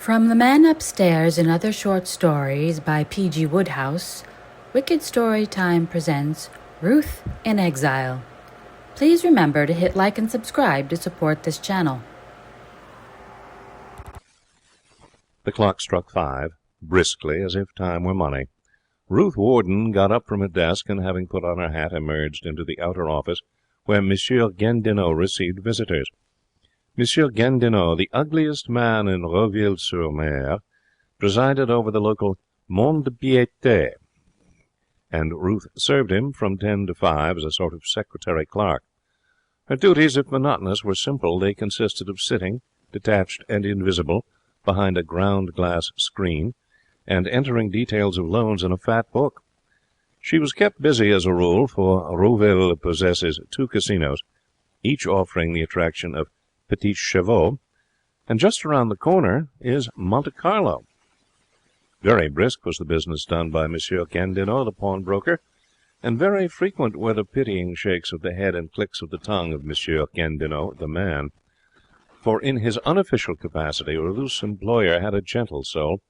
From The Man Upstairs and Other Short Stories by P.G. Wodehouse, Wicked Storytime presents Ruth in Exile. Please remember to hit like and subscribe to support this channel. The clock struck 5, briskly, as if time were money. Ruth Warden got up from her desk and, having put on her hat, emerged into the outer office where Monsieur Gandinot received visitors. Monsieur Gandinot, the ugliest man in Roville-sur-Mer, presided over the local mont-de-piété, and Ruth served him from 10 to 5 as a sort of secretary clerk. Her duties, if monotonous, were simple. They consisted of sitting, detached and invisible, behind a ground-glass screen, and entering details of loans in a fat book. She was kept busy as a rule, for Roville possesses 2 casinos, each offering the attraction of petits chevaux, and just around the corner is Monte Carlo. Very brisk was the business done by Monsieur Gandinot, the pawnbroker, and very frequent were the pitying shakes of the head and clicks of the tongue of Monsieur Gandinot, the man. For in his unofficial capacity, Ruth's employer had a gentle soul,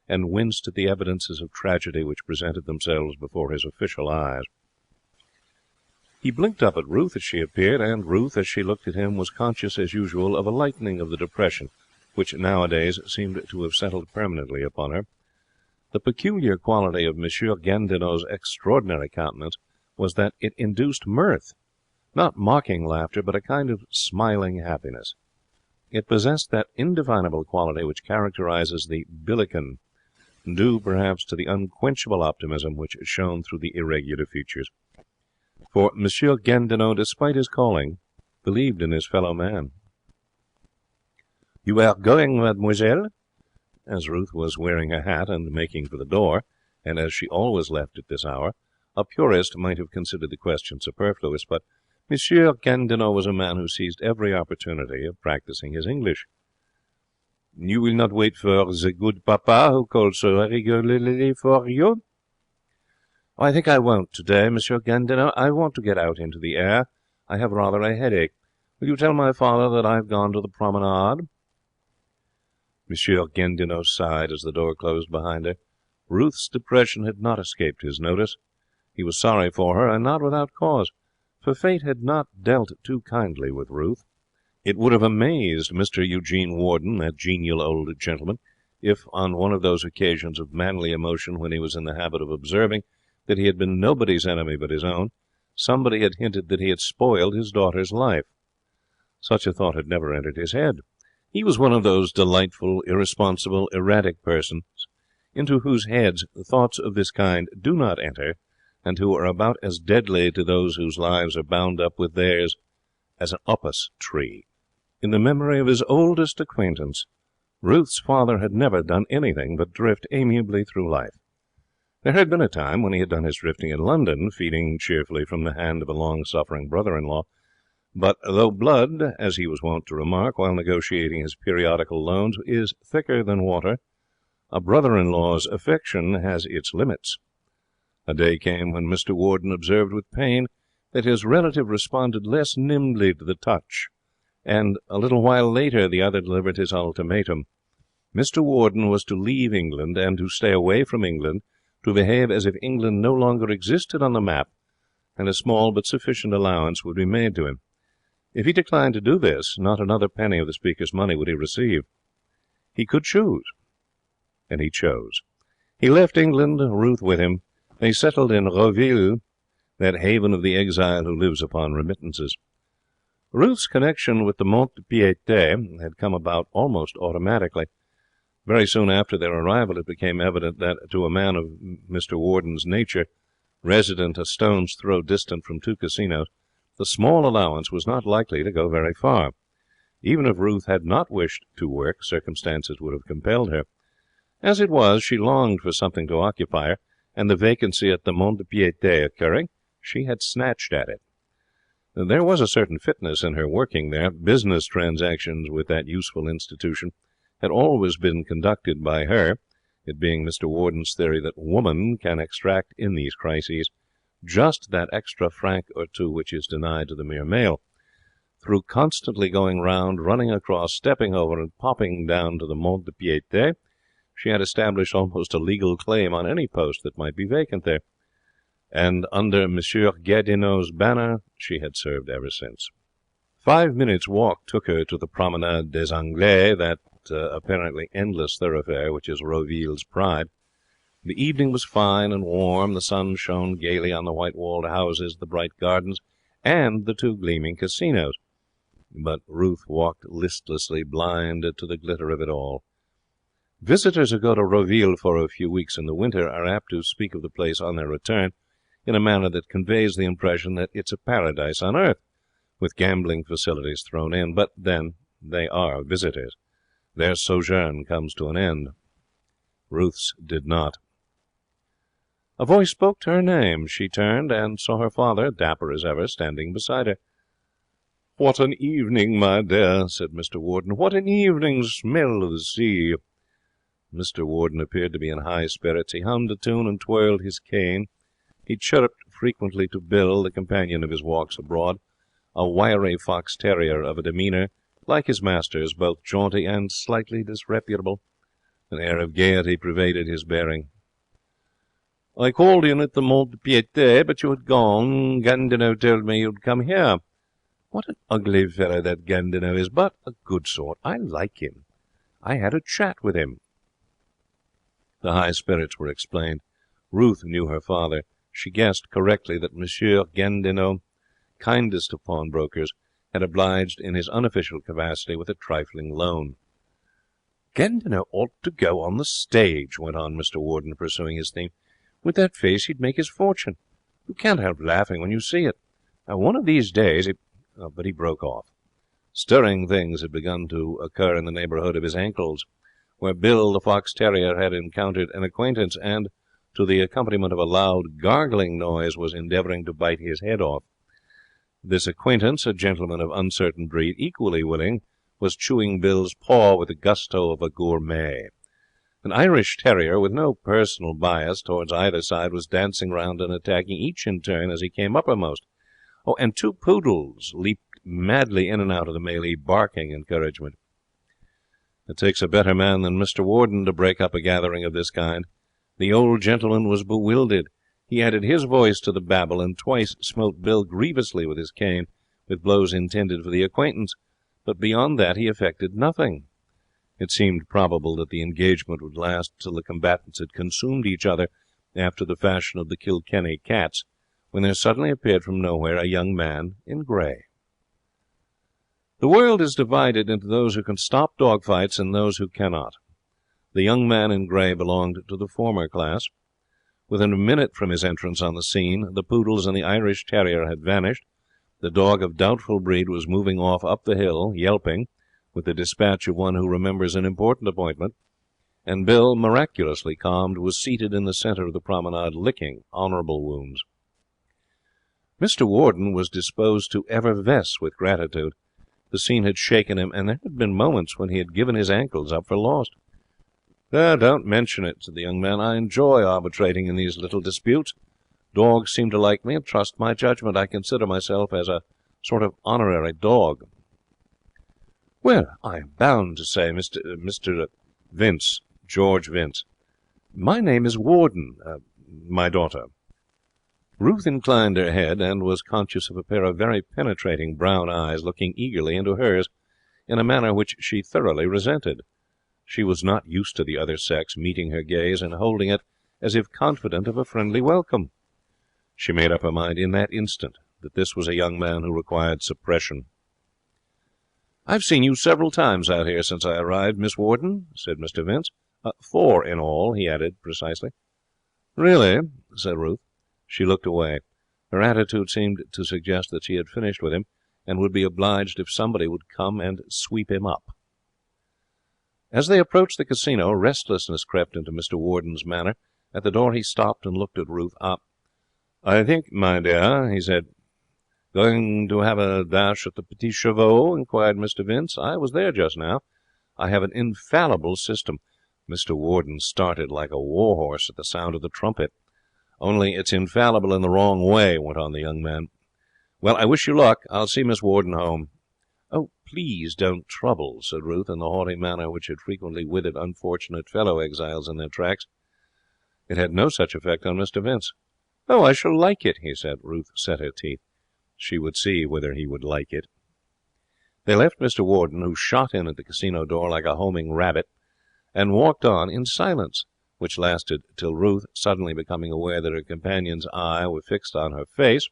and winced at the evidences of tragedy which presented themselves before his official eyes. He blinked up at Ruth as she appeared, and Ruth, as she looked at him, was conscious as usual of a lightening of the depression which nowadays seemed to have settled permanently upon her. The peculiar quality of Monsieur Gandinot's extraordinary countenance was that it induced mirth, not mocking laughter, but a kind of smiling happiness. It possessed that indefinable quality which characterizes the Billiken, due perhaps to the unquenchable optimism which shone through the irregular features. For Monsieur Gandinot, despite his calling, believed in his fellow man. "You are going, mademoiselle?" As Ruth was wearing her hat and making for the door, and as she always left at this hour, a purist might have considered the question superfluous, but Monsieur Gandinot was a man who seized every opportunity of practising his English. "You will not wait for the good papa who calls so regularly for you?" "I think I won't today, Monsieur Gandinot. I want to get out into the air. I have rather a headache. Will you tell my father that I have gone to the promenade?" Monsieur Gandinot sighed as the door closed behind her. Ruth's depression had not escaped his notice. He was sorry for her, and not without cause, for fate had not dealt too kindly with Ruth. It would have amazed Mr. Eugene Warden, that genial old gentleman, if, on one of those occasions of manly emotion when he was in the habit of observing that he had been nobody's enemy but his own, somebody had hinted that he had spoiled his daughter's life. Such a thought had never entered his head. He was one of those delightful, irresponsible, erratic persons into whose heads thoughts of this kind do not enter, and who are about as deadly to those whose lives are bound up with theirs as an upas tree. In the memory of his oldest acquaintance, Ruth's father had never done anything but drift amiably through life. There had been a time when he had done his drifting in London, feeding cheerfully from the hand of a long-suffering brother-in-law. But though blood, as he was wont to remark while negotiating his periodical loans, is thicker than water, a brother-in-law's affection has its limits. A day came when Mr. Warden observed with pain that his relative responded less nimbly to the touch, and a little while later the other delivered his ultimatum. Mr. Warden was to leave England, and to stay away from England, to behave as if England no longer existed on the map, and a small but sufficient allowance would be made to him. If he declined to do this, not another penny of the Speaker's money would he receive. He could choose, and he chose. He left England, Ruth with him. They settled in Roville, that haven of the exile who lives upon remittances. Ruth's connection with the mont-de-piété had come about almost automatically. Very soon after their arrival it became evident that, to a man of Mr. Warden's nature, resident a stone's throw distant from 2 casinos, the small allowance was not likely to go very far. Even if Ruth had not wished to work, circumstances would have compelled her. As it was, she longed for something to occupy her, and the vacancy at the mont-de-piété occurring, she had snatched at it. There was a certain fitness in her working there. Business transactions with that useful institution had always been conducted by her, it being Mr. Warden's theory that woman can extract in these crises just that extra franc or two which is denied to the mere male. through constantly going round, running across, stepping over, and popping down to the mont-de-piété, she had established almost a legal claim on any post that might be vacant there, and under Monsieur Gandinot's banner she had served ever since. 5 minutes' walk took her to the Promenade des Anglais, that apparently endless thoroughfare which is Roville's pride. The evening was fine and warm. The sun shone gaily on the white-walled houses, the bright gardens, and the 2 gleaming casinos. But Ruth walked listlessly, blind to the glitter of it all. Visitors who go to Roville for a few weeks in the winter are apt to speak of the place on their return in a manner that conveys the impression that it's a paradise on earth, with gambling facilities thrown in. But then they are visitors. Their sojourn comes to an end. Ruth's did not. A voice spoke to her name. She turned and saw her father, dapper as ever, standing beside her. "What an evening, my dear," said Mr. Warden. "What an evening! Smell of the sea." Mr. Warden appeared to be in high spirits. He hummed a tune and twirled his cane. He chirruped frequently to Bill, the companion of his walks abroad, a wiry fox terrier of a demeanour, like his master's, both jaunty and slightly disreputable. An air of gaiety pervaded his bearing. "I called in at the mont-de-piété, but you had gone. Gandinot told me you'd come here. What an ugly fellow that Gandinot is, but a good sort. I like him. I had a chat with him." The high spirits were explained. Ruth knew her father. She guessed correctly that Monsieur Gandinot, kindest of pawnbrokers, had obliged in his unofficial capacity with a trifling loan. "Gandinot ought to go on the stage," went on Mr. Warden, pursuing his theme. "With that face he'd make his fortune. You can't help laughing when you see it. Now, one of these days but he broke off. Stirring things had begun to occur in the neighbourhood of his ankles, where Bill, the fox terrier, had encountered an acquaintance and, to the accompaniment of a loud gargling noise, was endeavouring to bite his head off. This acquaintance, a gentleman of uncertain breed, equally willing, was chewing Bill's paw with the gusto of a gourmet. An Irish terrier, with no personal bias towards either side, was dancing round and attacking each in turn as he came uppermost. Oh, and 2 poodles leaped madly in and out of the melee, barking encouragement. It takes a better man than Mr. Warden to break up a gathering of this kind. The old gentleman was bewildered. He added his voice to the babble, and twice smote Bill grievously with his cane, with blows intended for the acquaintance, but beyond that he effected nothing. It seemed probable that the engagement would last till the combatants had consumed each other, after the fashion of the Kilkenny cats, when there suddenly appeared from nowhere a young man in grey. The world is divided into those who can stop dog fights and those who cannot. The young man in grey belonged to the former class. Within a minute from his entrance on the scene, the poodles and the Irish terrier had vanished. The dog of doubtful breed was moving off up the hill, yelping, with the dispatch of one who remembers an important appointment, and Bill, miraculously calmed, was seated in the centre of the promenade, licking honourable wounds. Mr. Warden was disposed to effervesce with gratitude. The scene had shaken him, and there had been moments when he had given his ankles up for lost. "Don't mention it," said the young man. "I enjoy arbitrating in these little disputes. Dogs seem to like me and trust my judgment. I consider myself as a sort of honorary dog." "Well, I am bound to say, Mr. Vince, George Vince. My name is Warden, my daughter." Ruth inclined her head, and was conscious of a pair of very penetrating brown eyes looking eagerly into hers, in a manner which she thoroughly resented. She was not used to the other sex meeting her gaze and holding it as if confident of a friendly welcome. She made up her mind in that instant that this was a young man who required suppression. "I've seen you several times out here since I arrived, Miss Warden," said Mr. Vince. 4 in all," he added precisely. "Really?" said Ruth. She looked away. Her attitude seemed to suggest that she had finished with him, and would be obliged if somebody would come and sweep him up. As they approached the casino, restlessness crept into Mr. Warden's manner. At the door he stopped and looked at Ruth. "I think, my dear," he said. "Going to have a dash at the Petit Chevaux?" inquired Mr. Vince. "I was there just now. I have an infallible system." Mr. Warden started like a war horse at the sound of the trumpet. "Only it's infallible in the wrong way," went on the young man. "Well, I wish you luck. I'll see Miss Warden home." "Oh, please don't trouble," said Ruth, in the haughty manner which had frequently withered unfortunate fellow exiles in their tracks. It had no such effect on Mr. Vince. "Oh, I shall like it," he said. Ruth set her teeth. She would see whether he would like it. They left Mr. Warden, who shot in at the casino door like a homing rabbit, and walked on in silence, which lasted till Ruth, suddenly becoming aware that her companion's eye was fixed on her face,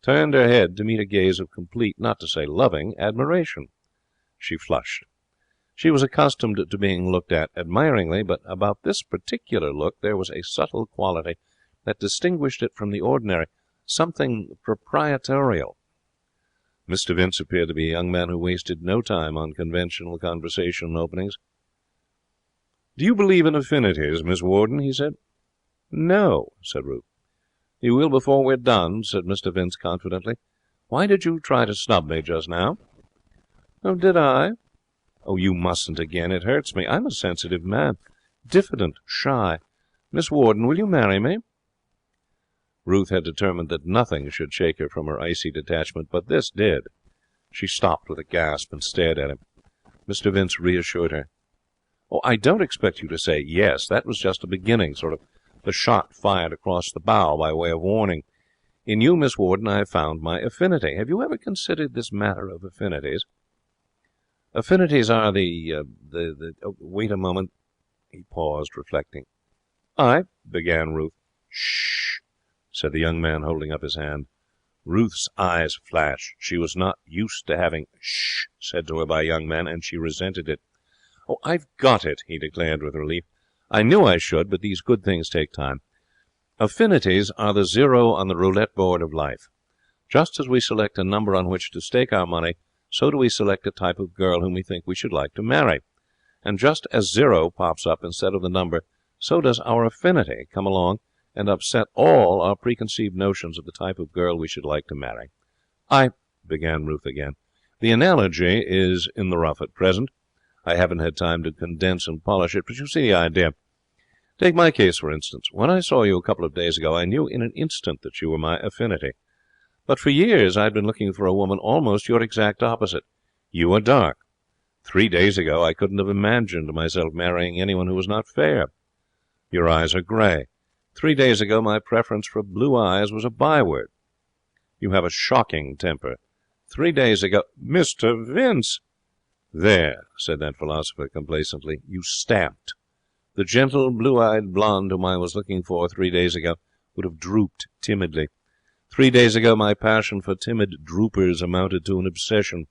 turned her head to meet a gaze of complete, not to say loving, admiration. She flushed. She was accustomed to being looked at admiringly, but about this particular look there was a subtle quality that distinguished it from the ordinary, something proprietorial. Mr. Vince appeared to be a young man who wasted no time on conventional conversation openings. "Do you believe in affinities, Miss Warden?" he said. "No," said Ruth. "You will before we're done," said Mr. Vince confidently. "Why did you try to snub me just now?" "Oh, did I?" "Oh, you mustn't again. It hurts me. I'm a sensitive man. Diffident, shy. Miss Warden, will you marry me?" Ruth had determined that nothing should shake her from her icy detachment, but this did. She stopped with a gasp and stared at him. Mr. Vince reassured her. "Oh, I don't expect you to say yes. That was just a beginning, sort of the shot fired across the bow by way of warning. In you, Miss Warden, I have found my affinity. Have you ever considered this matter of affinities?" "Affinities are wait a moment." He paused, reflecting. "I," began Ruth. "Shh," said the young man, holding up his hand. Ruth's eyes flashed. She was not used to having "shh" said to her by young men, and she resented it. "Oh, I've got it," he declared with relief. "I knew I should, but these good things take time. Affinities are the zero on the roulette board of life. Just as we select a number on which to stake our money, so do we select a type of girl whom we think we should like to marry. And just as zero pops up instead of the number, so does our affinity come along and upset all our preconceived notions of the type of girl we should like to marry. I," began Ruth again. "The analogy is in the rough at present. I haven't had time to condense and polish it, but you see the idea. Take my case, for instance. When I saw you a couple of days ago, I knew in an instant that you were my affinity. But for years I'd been looking for a woman almost your exact opposite. You are dark. 3 days ago I couldn't have imagined myself marrying anyone who was not fair. Your eyes are grey. 3 days ago my preference for blue eyes was a byword. You have a shocking temper. 3 days ago—" "Mr. Vince!" "There," said that philosopher complacently. "You stamped. The gentle, blue-eyed blonde whom I was looking for 3 days ago would have drooped timidly. 3 days ago my passion for timid droopers amounted to an obsession."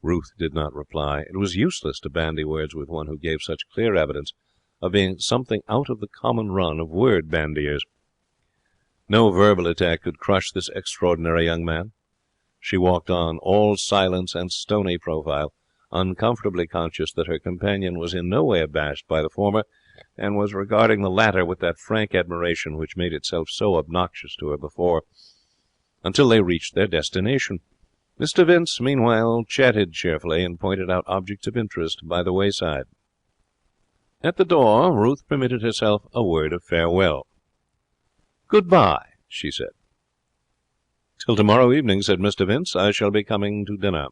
Ruth did not reply. It was useless to bandy words with one who gave such clear evidence of being something out of the common run of word bandiers. No verbal attack could crush this extraordinary young man. She walked on, all silence and stony profile, uncomfortably conscious that her companion was in no way abashed by the former, and was regarding the latter with that frank admiration which made itself so obnoxious to her before, until they reached their destination. Mr. Vince, meanwhile, chatted cheerfully and pointed out objects of interest by the wayside. At the door, Ruth permitted herself a word of farewell. "Goodbye," she said. "Till tomorrow evening," said Mr. Vince. "I shall be coming to dinner."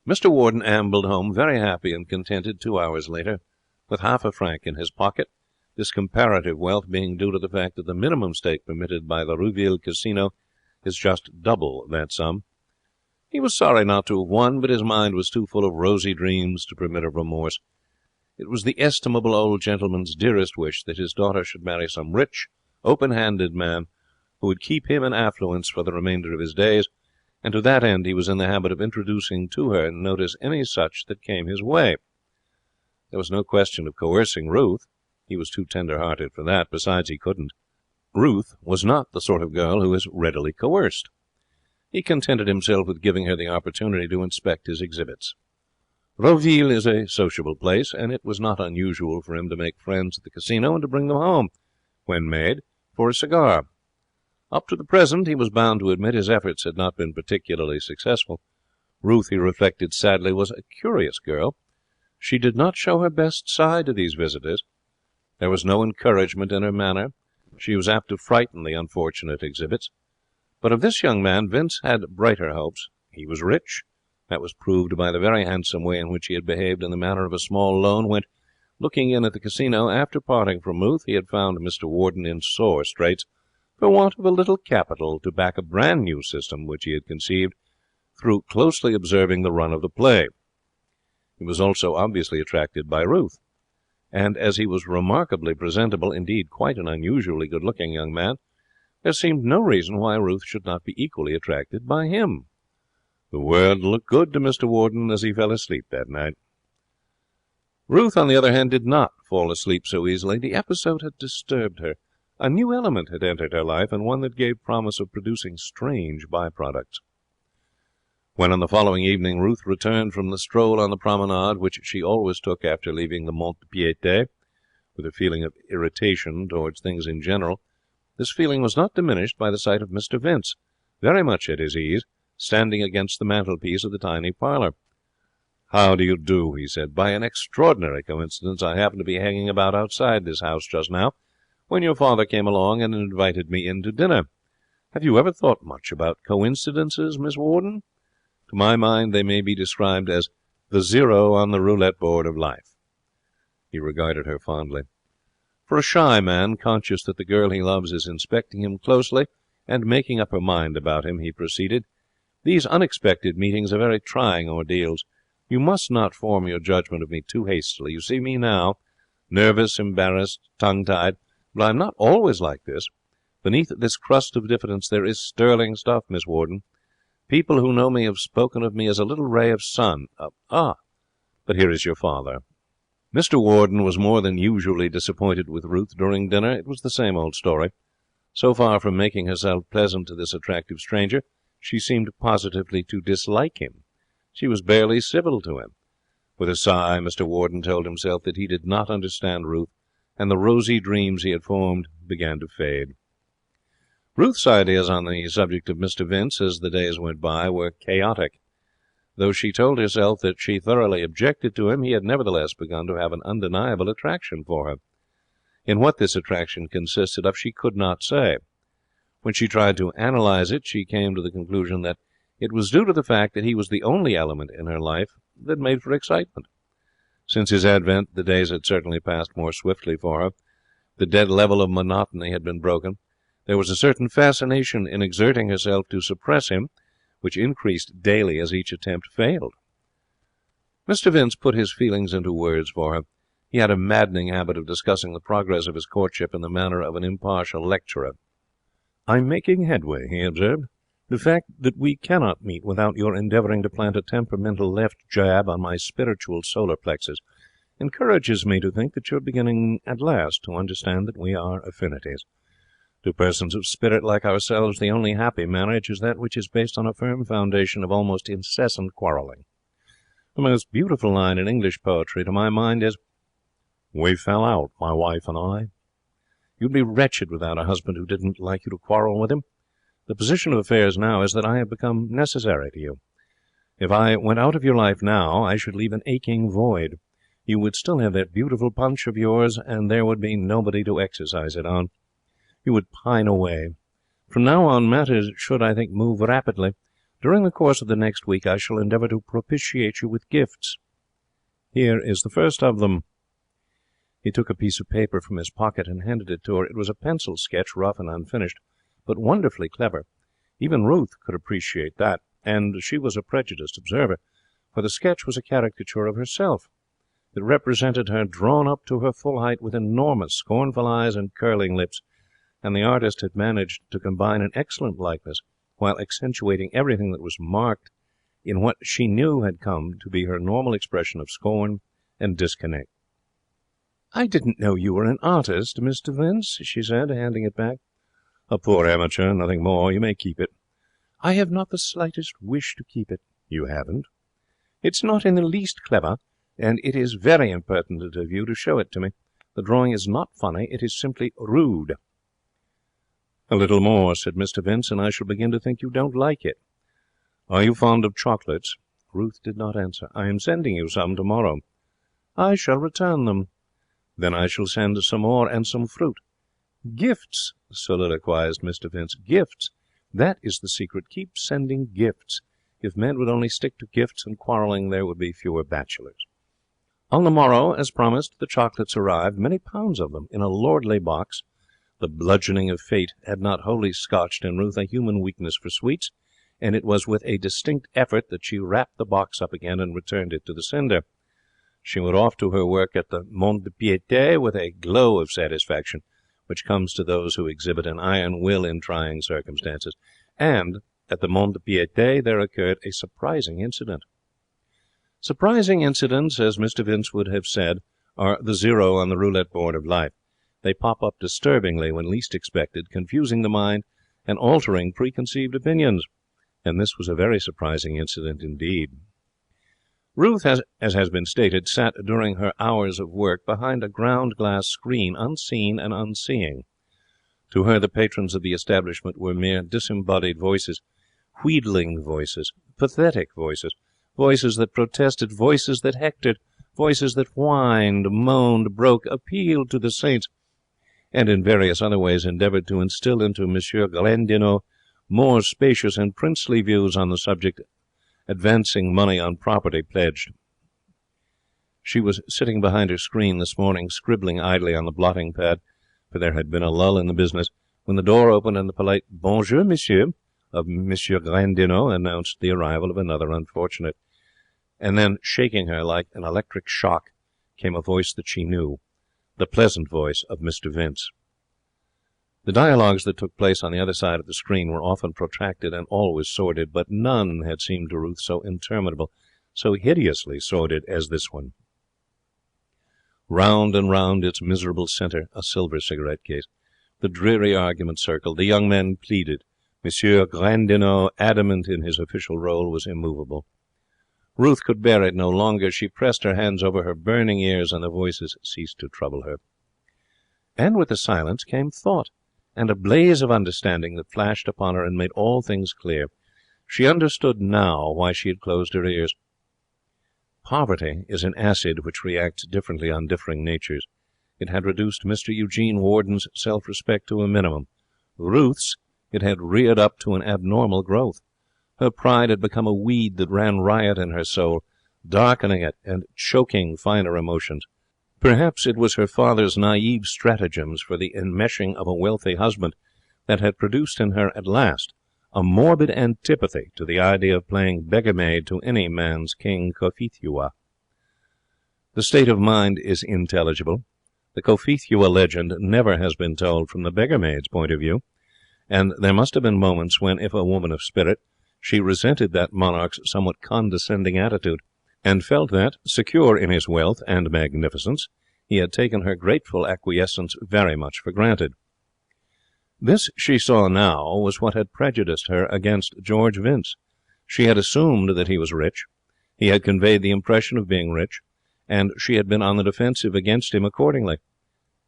Mr. Warden ambled home very happy and contented 2 hours later, with half a franc in his pocket, this comparative wealth being due to the fact that the minimum stake permitted by the Rouville Casino is just double that sum. He was sorry not to have won, but his mind was too full of rosy dreams to permit of remorse. It was the estimable old gentleman's dearest wish that his daughter should marry some rich, open-handed man who would keep him in affluence for the remainder of his days, and to that end he was in the habit of introducing to her notice any such that came his way. There was no question of coercing Ruth. He was too tender-hearted for that. Besides, he couldn't. Ruth was not the sort of girl who is readily coerced. He contented himself with giving her the opportunity to inspect his exhibits. Rouville is a sociable place, and it was not unusual for him to make friends at the casino and to bring them home, when made, for a cigar. Up to the present, he was bound to admit, his efforts had not been particularly successful. Ruth, he reflected sadly, was a curious girl. She did not show her best side to these visitors. There was no encouragement in her manner. She was apt to frighten the unfortunate exhibits. But of this young man Vince had brighter hopes. He was rich. That was proved by the very handsome way in which he had behaved in the matter of a small loan when, looking in at the casino after parting from Ruth, he had found Mr. Warden in sore straits for want of a little capital to back a brand new system which he had conceived through closely observing the run of the play. He was also obviously attracted by Ruth, and as he was remarkably presentable, indeed quite an unusually good-looking young man, there seemed no reason why Ruth should not be equally attracted by him. The world looked good to Mr. Warden as he fell asleep that night. Ruth, on the other hand, did not fall asleep so easily. The episode had disturbed her. A new element had entered her life, and one that gave promise of producing strange byproducts. When on the following evening Ruth returned from the stroll on the promenade, which she always took after leaving the mont-de-piété, with a feeling of irritation towards things in general, this feeling was not diminished by the sight of Mr. Vince, very much at his ease, standing against the mantelpiece of the tiny parlour. "How do you do?" he said. "By an extraordinary coincidence, I happened to be hanging about outside this house just now, when your father came along and invited me in to dinner. Have you ever thought much about coincidences, Miss Warden? To my mind, they may be described as the zero on the roulette board of life." He regarded her fondly. For a shy man, conscious that the girl he loves is inspecting him closely and making up her mind about him, he proceeded, "These unexpected meetings are very trying ordeals. You must not form your judgment of me too hastily. You see me now, nervous, embarrassed, tongue-tied, but I am not always like this. Beneath this crust of diffidence there is sterling stuff, Miss Warden. People who know me have spoken of me as a little ray of sun. But here is your father." Mr. Warden was more than usually disappointed with Ruth during dinner. It was the same old story. So far from making herself pleasant to this attractive stranger, she seemed positively to dislike him. She was barely civil to him. With a sigh, Mr. Warden told himself that he did not understand Ruth, and the rosy dreams he had formed began to fade. Ruth's ideas on the subject of Mr. Vince, as the days went by, were chaotic. Though she told herself that she thoroughly objected to him, he had nevertheless begun to have an undeniable attraction for her. In what this attraction consisted of she could not say. When she tried to analyze it, she came to the conclusion that it was due to the fact that he was the only element in her life that made for excitement. Since his advent, the days had certainly passed more swiftly for her. The dead level of monotony had been broken. There was a certain fascination in exerting herself to suppress him, which increased daily as each attempt failed. Mr. Vince put his feelings into words for her. He had a maddening habit of discussing the progress of his courtship in the manner of an impartial lecturer. "I'm making headway," he observed. "The fact that we cannot meet without your endeavouring to plant a temperamental left jab on my spiritual solar plexus encourages me to think that you're beginning at last to understand that we are affinities. To persons of spirit like ourselves, the only happy marriage is that which is based on a firm foundation of almost incessant quarrelling. The most beautiful line in English poetry, to my mind, is, 'We fell out, my wife and I.' You'd be wretched without a husband who didn't like you to quarrel with him. The position of affairs now is that I have become necessary to you. If I went out of your life now, I should leave an aching void. You would still have that beautiful punch of yours, and there would be nobody to exercise it on. You would pine away. From now on, matters should, I think, move rapidly. During the course of the next week, I shall endeavour to propitiate you with gifts. Here is the first of them." He took a piece of paper from his pocket and handed it to her. It was a pencil sketch, rough and unfinished, but wonderfully clever. Even Ruth could appreciate that, and she was a prejudiced observer, for the sketch was a caricature of herself. It represented her drawn up to her full height with enormous, scornful eyes and curling lips, and the artist had managed to combine an excellent likeness while accentuating everything that was marked in what she knew had come to be her normal expression of scorn and discontent. "I didn't know you were an artist, Mr. Vince," she said, handing it back. "A poor amateur, nothing more. You may keep it." "I have not the slightest wish to keep it." "You haven't?" "It's not in the least clever, and it is very impertinent of you to show it to me. The drawing is not funny. It is simply rude." "A little more," said Mr. Vince, "and I shall begin to think you don't like it. Are you fond of chocolates?" Ruth did not answer. "I am sending you some tomorrow." "I shall return them." "Then I shall send some more, and some fruit." "Gifts," soliloquized Mr. Vince. "Gifts. That is the secret. Keep sending gifts. If men would only stick to gifts and quarrelling, there would be fewer bachelors. On the morrow, as promised, the chocolates arrived, many pounds of them, in a lordly box. The bludgeoning of fate had not wholly scotched in Ruth a human weakness for sweets, and it was with a distinct effort that she wrapped the box up again and returned it to the sender. She went off to her work at the mont-de-piété with a glow of satisfaction which comes to those who exhibit an iron will in trying circumstances, and at the mont-de-piété there occurred a surprising incident. Surprising incidents, as Mr. Vince would have said, are the zero on the roulette board of life. They pop up disturbingly when least expected, confusing the mind and altering preconceived opinions. And this was a very surprising incident indeed. Ruth, as has been stated, sat during her hours of work behind a ground-glass screen, unseen and unseeing. To her, the patrons of the establishment were mere disembodied voices, wheedling voices, pathetic voices, voices that protested, voices that hectored, voices that whined, moaned, broke, appealed to the saints, and in various other ways endeavoured to instill into Monsieur Glandinot more spacious and princely views on the subject, advancing money on property pledged. She was sitting behind her screen this morning, scribbling idly on the blotting pad, for there had been a lull in the business, when the door opened and the polite "Bonjour, monsieur," of Monsieur Glandinot announced the arrival of another unfortunate. And then, shaking her like an electric shock, came a voice that she knew, the pleasant voice of Mr. Vince. The dialogues that took place on the other side of the screen were often protracted and always sordid, but none had seemed to Ruth so interminable, so hideously sordid as this one. Round and round its miserable centre, a silver cigarette case. The dreary argument circled. The young men pleaded. Monsieur Glandinot, adamant in his official role, was immovable. Ruth could bear it no longer. She pressed her hands over her burning ears, and the voices ceased to trouble her. And with the silence came thought, and a blaze of understanding that flashed upon her and made all things clear. She understood now why she had closed her ears. Poverty is an acid which reacts differently on differing natures. It had reduced Mr. Eugene Warden's self-respect to a minimum. Ruth's it had reared up to an abnormal growth. Her pride had become a weed that ran riot in her soul, darkening it and choking finer emotions. Perhaps it was her father's naive stratagems for the enmeshing of a wealthy husband that had produced in her at last a morbid antipathy to the idea of playing beggar-maid to any man's King Cophetua. The state of mind is intelligible. The Cophetua legend never has been told from the beggar-maid's point of view, and there must have been moments when, if a woman of spirit, she resented that monarch's somewhat condescending attitude, and felt that, secure in his wealth and magnificence, he had taken her grateful acquiescence very much for granted. This, she saw now, was what had prejudiced her against George Vince. She had assumed that he was rich. He had conveyed the impression of being rich, and she had been on the defensive against him accordingly.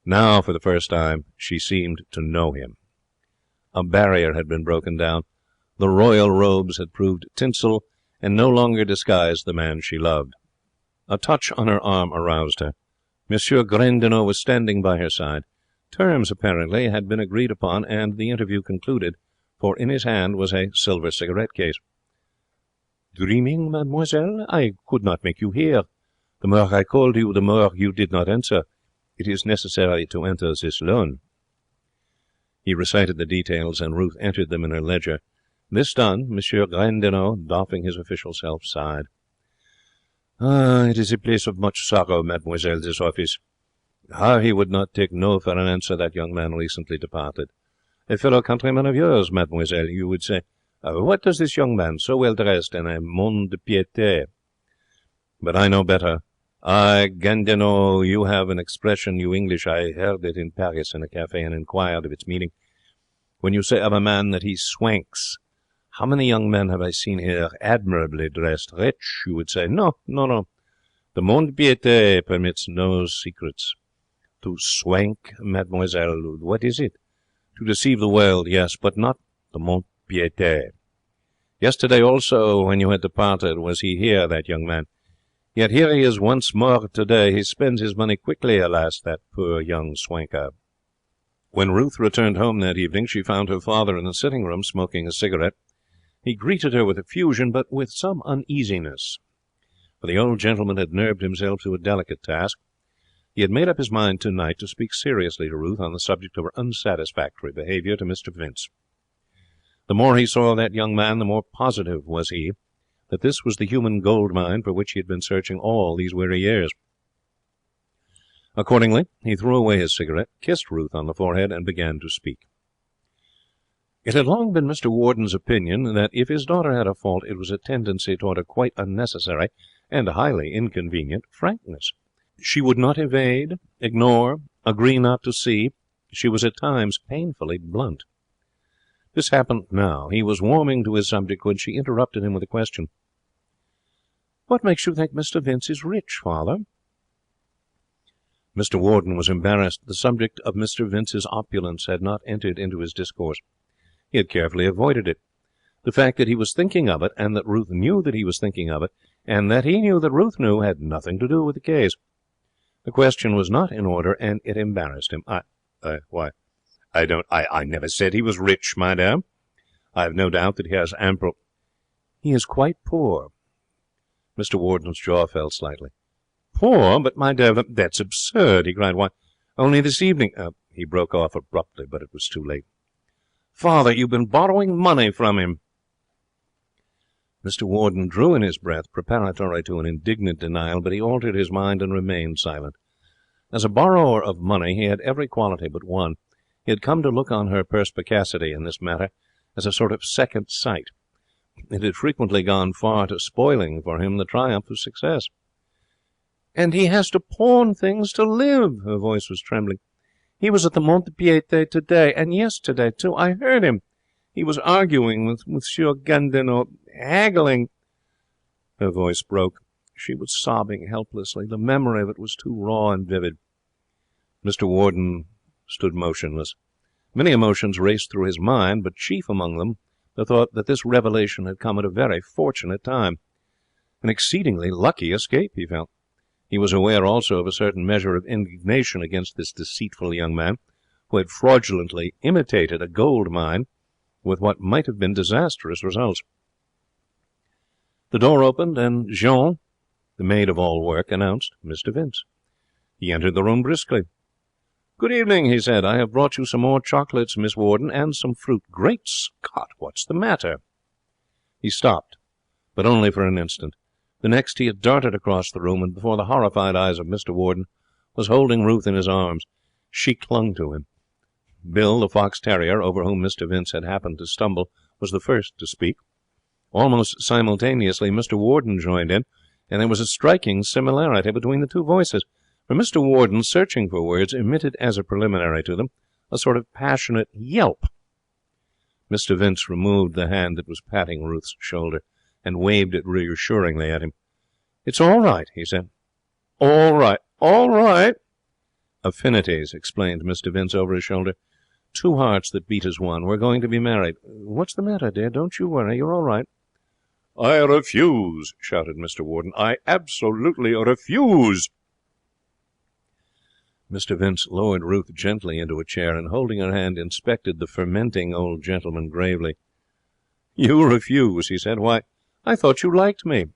Now, for the first time, she seemed to know him. A barrier had been broken down. The royal robes had proved tinsel, and no longer disguised the man she loved. A touch on her arm aroused her. Monsieur Glandinot was standing by her side. Terms, apparently, had been agreed upon, and the interview concluded, for in his hand was a silver cigarette case. "Dreaming, mademoiselle? I could not make you hear. The more I called you, the more you did not answer. It is necessary to enter this loan." He recited the details, and Ruth entered them in her ledger. This done, Monsieur Glandinot, doffing his official self, sighed. "Ah, it is a place of much sorrow, mademoiselle, this office. How he would not take no for an answer, that young man recently departed. A fellow countryman of yours, mademoiselle, you would say, what does this young man, so well dressed, in a mont-de-piété? But I know better. Gandinot, you have an expression, you English, I heard it in Paris in a cafe and inquired of its meaning. When you say of a man that he swanks, how many young men have I seen here admirably dressed, rich, you would say. No. The mont-de-piété permits no secrets. To swank, mademoiselle, what is it? To deceive the world, yes, but not the mont-de-piété. Yesterday also, when you had departed, was he here, that young man? Yet here he is once more today. He spends his money quickly, alas, that poor young swanker. When Ruth returned home that evening, she found her father in the sitting-room smoking a cigarette. He greeted her with effusion, but with some uneasiness, for the old gentleman had nerved himself to a delicate task. He had made up his mind tonight to speak seriously to Ruth on the subject of her unsatisfactory behaviour to Mr. Vince. The more he saw of that young man, the more positive was he that this was the human gold mine for which he had been searching all these weary years. Accordingly, he threw away his cigarette, kissed Ruth on the forehead, and began to speak. It had long been Mr. Warden's opinion that if his daughter had a fault, it was a tendency toward a quite unnecessary and highly inconvenient frankness. She would not evade, ignore, agree not to see. She was at times painfully blunt. This happened now. He was warming to his subject when she interrupted him with a question. "What makes you think Mr. Vince is rich, father?" Mr. Warden was embarrassed. The subject of Mr. Vince's opulence had not entered into his discourse. He had carefully avoided it. The fact that he was thinking of it, and that Ruth knew that he was thinking of it, and that he knew that Ruth knew, had nothing to do with the case. The question was not in order, and it embarrassed him. I never said he was rich, my dear. I have no doubt that he has ample... He is quite poor. Mr. Warden's jaw fell slightly. Poor? But, my dear, that's absurd, he cried. Why, only this evening... He broke off abruptly, but it was too late. Father, you've been borrowing money from him. Mr. Warden drew in his breath, preparatory to an indignant denial, but he altered his mind and remained silent. As a borrower of money, he had every quality but one. He had come to look on her perspicacity in this matter as a sort of second sight. It had frequently gone far to spoiling for him the triumph of success. "And he has to pawn things to live." Her voice was trembling. "He was at the mont-de-piété today, and yesterday, too. I heard him. He was arguing with Monsieur Gandinot, haggling." Her voice broke. She was sobbing helplessly. The memory of it was too raw and vivid. Mr. Warden stood motionless. Many emotions raced through his mind, but chief among them the thought that this revelation had come at a very fortunate time. An exceedingly lucky escape, he felt. He was aware also of a certain measure of indignation against this deceitful young man who had fraudulently imitated a gold mine with what might have been disastrous results. The door opened, and Jean, the maid of all work, announced Mr. Vince. He entered the room briskly. "Good evening," he said. "I have brought you some more chocolates, Miss Warden, and some fruit. Great Scott, what's the matter?" He stopped, but only for an instant. The next he had darted across the room, and before the horrified eyes of Mr. Warden was holding Ruth in his arms. She clung to him. Bill, the fox terrier, over whom Mr. Vince had happened to stumble, was the first to speak. Almost simultaneously Mr. Warden joined in, and there was a striking similarity between the two voices. For Mr. Warden, searching for words, emitted as a preliminary to them a sort of passionate yelp. Mr. Vince removed the hand that was patting Ruth's shoulder and waved it reassuringly at him. "It's all right," he said. "All right, all right." "Affinities," explained Mr. Vince over his shoulder. "Two hearts that beat as one. We're going to be married. What's the matter, dear? Don't you worry. You're all right." "I refuse," shouted Mr. Warden. "I absolutely refuse." Mr. Vince lowered Ruth gently into a chair and, holding her hand, inspected the fermenting old gentleman gravely. "You refuse," he said. "Why, I thought you liked me."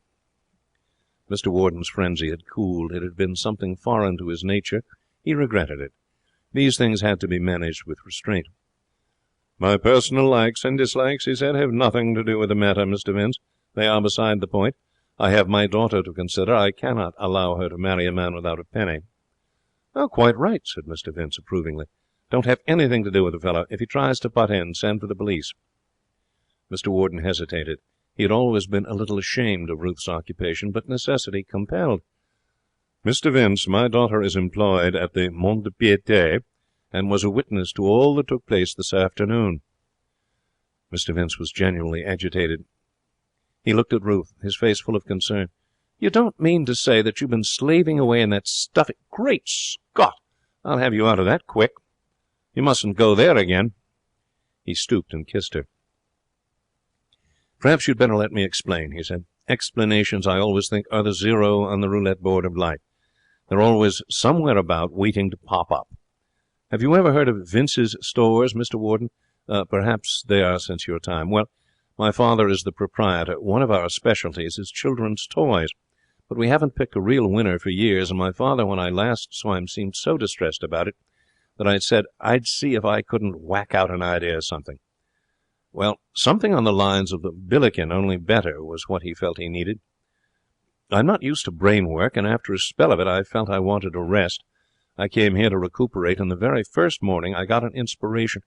Mr. Warden's frenzy had cooled. It had been something foreign to his nature. He regretted it. These things had to be managed with restraint. "My personal likes and dislikes," he said, "have nothing to do with the matter, Mr. Vince. They are beside the point. I have my daughter to consider. I cannot allow her to marry a man without a penny." "Oh, quite right," said Mr. Vince approvingly. "Don't have anything to do with the fellow. If he tries to butt in, send for the police." Mr. Warden hesitated. He had always been a little ashamed of Ruth's occupation, but necessity compelled. "Mr. Vince, my daughter is employed at the mont-de-piété and was a witness to all that took place this afternoon." Mr. Vince was genuinely agitated. He looked at Ruth, his face full of concern. "You don't mean to say that you've been slaving away in that stuffy... Great Scott! I'll have you out of that quick. You mustn't go there again." He stooped and kissed her. "Perhaps you'd better let me explain," he said. "Explanations, I always think, are the zero on the roulette board of life. They're always somewhere about, waiting to pop up. Have you ever heard of Vince's Stores, Mr. Warden? Perhaps they are since your time. Well, My father is the proprietor. One of our specialties is children's toys. But we haven't picked a real winner for years, and my father, when I last saw him, seemed so distressed about it that I said I'd see if I couldn't whack out an idea or something. Well, something on the lines of the Billiken, only better, was what he felt he needed. I'm not used to brain work, and after a spell of it I felt I wanted a rest. I came here to recuperate, and the very first morning I got an inspiration.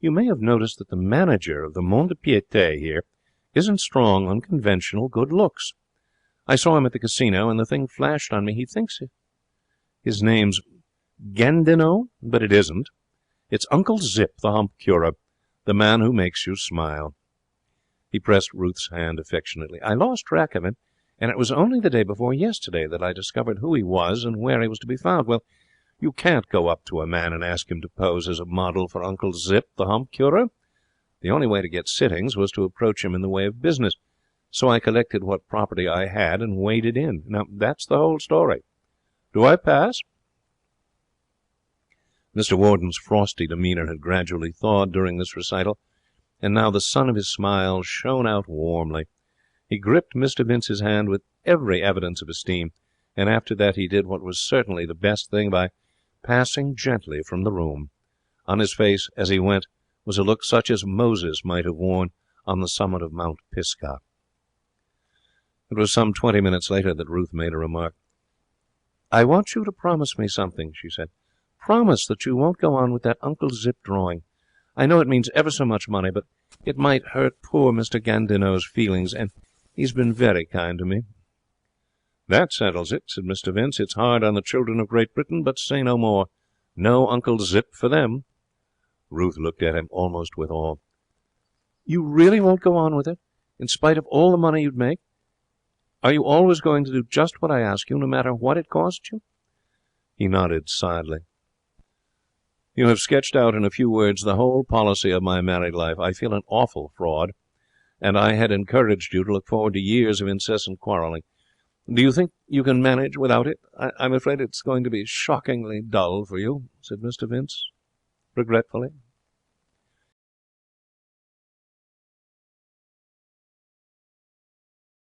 You may have noticed that the manager of the mont-de-piété here isn't strong on conventional good looks. I saw him at the casino, and the thing flashed on me. He thinks his name's Gandinot, but it isn't. It's Uncle Zip, the hump curer, the man who makes you smile. He pressed Ruth's hand affectionately. I lost track of him, and it was only the day before yesterday that I discovered who he was and where he was to be found. Well, you can't go up to a man and ask him to pose as a model for Uncle Zip, the hump curer. The only way to get sittings was to approach him in the way of business. So I collected what property I had and waded in. Now, that's the whole story. Do I pass? Mr. Warden's frosty demeanour had gradually thawed during this recital, and now the sun of his smile shone out warmly. He gripped Mr. Vince's hand with every evidence of esteem, and after that he did what was certainly the best thing by passing gently from the room. On his face, as he went, was a look such as Moses might have worn on the summit of Mount Pisgah. It was some 20 minutes later that Ruth made a remark. I want you to promise me something, she said. Promise that you won't go on with that Uncle Zip drawing. I know it means ever so much money, but it might hurt poor Mr. Gandinot's feelings, and he's been very kind to me. That settles it, said Mr. Vince. It's hard on the children of Great Britain, but say no more. No Uncle Zip for them. Ruth looked at him almost with awe. You really won't go on with it, in spite of all the money you'd make? Are you always going to do just what I ask you, no matter what it costs you? He nodded sadly. You have sketched out in a few words the whole policy of my married life. I feel an awful fraud, and I had encouraged you to look forward to years of incessant quarrelling. Do you think you can manage without it? I'm afraid it's going to be shockingly dull for you, said Mr. Vince, regretfully.